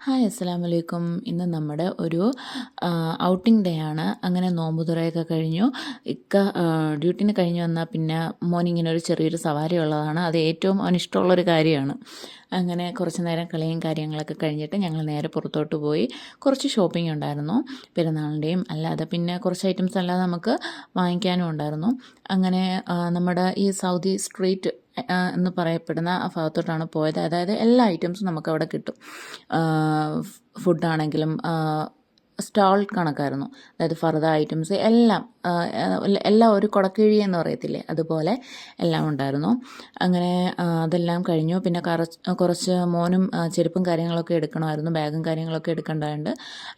Hi അസ്സലാമു അലൈക്കും. ഇന്ന് നമ്മുടെ ഒരു ഔട്ടിംഗ് ഡേ ആണ്. അങ്ങനെ നോമ്പുതുറയൊക്കെ കഴിഞ്ഞു. ഇക്ക ഡ്യൂട്ടിന് കഴിഞ്ഞ് വന്നാൽ പിന്നെ മോനിങ്ങനെ ഒരു ചെറിയൊരു സവാരി ഉള്ളതാണ്. അത് ഏറ്റവും അവനിഷ്ടമുള്ളൊരു കാര്യമാണ്. അങ്ങനെ കുറച്ച് നേരം കളിയും കാര്യങ്ങളൊക്കെ കഴിഞ്ഞിട്ട് ഞങ്ങൾ നേരെ പുറത്തോട്ട് പോയി. കുറച്ച് ഷോപ്പിംഗ് ഉണ്ടായിരുന്നു പെരുന്നാളിൻ്റെയും അല്ലാതെ പിന്നെ കുറച്ച് ഐറ്റംസ് അല്ലാതെ നമുക്ക് വാങ്ങിക്കാനും ഉണ്ടായിരുന്നു. അങ്ങനെ നമ്മുടെ ഈ സൗദി സ്ട്രീറ്റ് എന്ന് പറയപ്പെടുന്ന ആ ഭാഗത്തോട്ടാണ് പോയത്. അതായത് എല്ലാ ഐറ്റംസും നമുക്കവിടെ കിട്ടും. ഫുഡാണെങ്കിലും സ്റ്റാൾ കണക്കായിരുന്നു. അതായത് ഫർദ ഐറ്റംസ് എല്ലാം എല്ലാം ഒരു കുടക്കീഴി എന്ന് പറയത്തില്ലേ, അതുപോലെ എല്ലാം ഉണ്ടായിരുന്നു. അങ്ങനെ അതെല്ലാം കഴിഞ്ഞു. പിന്നെ കുറച്ച് മോനും ചെരുപ്പും കാര്യങ്ങളൊക്കെ എടുക്കണമായിരുന്നു, ബാഗും കാര്യങ്ങളൊക്കെ എടുക്കേണ്ടതുണ്ട്.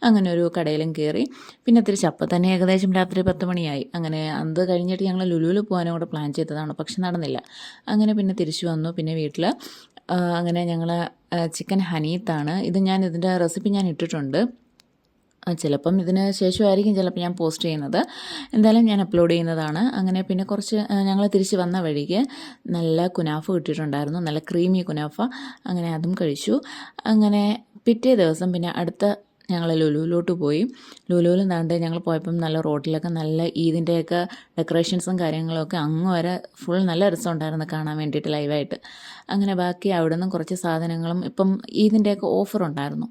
അങ്ങനെ ഒരു കടയിലും കയറി. പിന്നെ തിരിച്ച് അപ്പം തന്നെ ഏകദേശം രാത്രി 10 മണിയായി. അങ്ങനെ അത് കഴിഞ്ഞിട്ട് ഞങ്ങൾ ലുലുവിൽ പോകാനും കൂടെ പ്ലാൻ ചെയ്തതാണ്, പക്ഷെ നടന്നില്ല. അങ്ങനെ പിന്നെ തിരിച്ചു വന്നു. പിന്നെ വീട്ടിൽ അങ്ങനെ ഞങ്ങൾ ചിക്കൻ ഹനീത്താണ് ഇത്. ഇതിൻ്റെ റെസിപ്പി ഞാൻ ഇട്ടിട്ടുണ്ട്. ചിലപ്പം ഇതിന് ശേഷമായിരിക്കും ചിലപ്പോൾ ഞാൻ പോസ്റ്റ് ചെയ്യുന്നത്. എന്തായാലും ഞാൻ അപ്ലോഡ് ചെയ്യുന്നതാണ്. അങ്ങനെ പിന്നെ കുറച്ച് ഞങ്ങൾ തിരിച്ച് വന്ന വഴിക്ക് നല്ല കുനാഫ കിട്ടിയിട്ടുണ്ടായിരുന്നു, നല്ല ക്രീമി കുനാഫ. അങ്ങനെ അതും കഴിച്ചു. അങ്ങനെ പിറ്റേ ദിവസം പിന്നെ അടുത്ത ഞങ്ങൾ ലുലുവിലോട്ട് പോയി. ലുലുവിൽ നിന്നാണ്ട് ഞങ്ങൾ പോയപ്പം നല്ല റോഡിലൊക്കെ നല്ല ഈദിൻ്റെയൊക്കെ ഡെക്കറേഷൻസും കാര്യങ്ങളൊക്കെ അങ്ങ് വരെ ഫുൾ നല്ല രസമുണ്ടായിരുന്നു കാണാൻ വേണ്ടിയിട്ട് ലൈവായിട്ട്. അങ്ങനെ ബാക്കി അവിടെ നിന്നും കുറച്ച് സാധനങ്ങളും ഇപ്പം ഈദിൻ്റെയൊക്കെ ഓഫർ ഉണ്ടായിരുന്നു.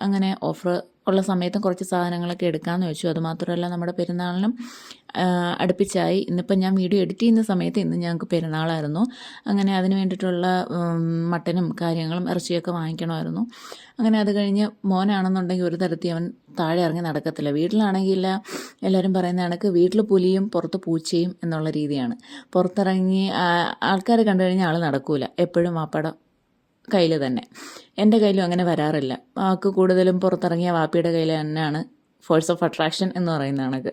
അങ്ങനെ ഓഫർ ഉള്ള സമയത്തും കുറച്ച് സാധനങ്ങളൊക്കെ എടുക്കാമെന്ന് വെച്ചു. അതുമാത്രമല്ല നമ്മുടെ പെരുന്നാളിനും അടുപ്പിച്ചായി. ഇന്നിപ്പം ഞാൻ വീഡിയോ എഡിറ്റ് ചെയ്യുന്ന സമയത്ത് ഇന്ന് ഞങ്ങൾക്ക് പെരുന്നാളായിരുന്നു. അങ്ങനെ അതിന് വേണ്ടിയിട്ടുള്ള മട്ടനും കാര്യങ്ങളും ഇറച്ചിയൊക്കെ വാങ്ങിക്കണമായിരുന്നു. അങ്ങനെ അത് കഴിഞ്ഞ് മോനാണെന്നുണ്ടെങ്കിൽ ഒരു തരത്തിൽ അവൻ താഴെ ഇറങ്ങി നടക്കത്തില്ല. വീട്ടിലാണെങ്കിൽ എല്ലാവരും പറയുന്ന കണക്ക് വീട്ടിൽ പുലിയും പുറത്ത് പൂച്ചയും എന്നുള്ള രീതിയാണ്. പുറത്തിറങ്ങി ആൾക്കാർ കണ്ടു കഴിഞ്ഞാൽ ആൾ നടക്കൂല, എപ്പോഴും വാപ്പയുടെ കയ്യിൽ തന്നെ. എൻ്റെ കയ്യിലും അങ്ങനെ വരാറില്ല. ആൾക്ക് കൂടുതലും പുറത്തിറങ്ങിയ വാപ്പിയുടെ കയ്യിൽ തന്നെയാണ് ഫോഴ്സ് ഓഫ് അട്രാക്ഷൻ എന്ന് പറയുന്ന കണക്ക്.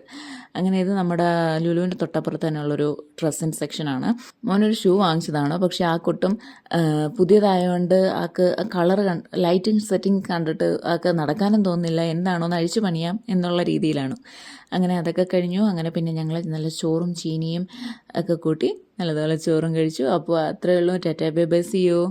അങ്ങനെ ഇത് നമ്മുടെ ലുലുവിൻ്റെ തൊട്ടപ്പുറത്ത് തന്നെയുള്ളൊരു ഡ്രസ്സിങ് സെക്ഷനാണ്. മോനൊരു ഷൂ വാങ്ങിച്ചതാണ്, പക്ഷേ ആ കൊട്ടും പുതിയതായതുകൊണ്ട് ആൾക്ക് കളർ ലൈറ്റിങ് സെറ്റിംഗ് കണ്ടിട്ട് ആൾക്ക് നടക്കാനും തോന്നുന്നില്ല. എന്താണോ ഒന്ന് അഴിച്ചു പണിയാം എന്നുള്ള രീതിയിലാണ്. അങ്ങനെ അതൊക്കെ കഴിഞ്ഞു. അങ്ങനെ പിന്നെ ഞങ്ങൾ നല്ല ചോറും ചീനിയും ഒക്കെ കൂട്ടി നല്ലതുപോലെ ചോറും കഴിച്ചു. അപ്പോൾ അത്രയേ ഉള്ളൂ. Tata bye bye, see U.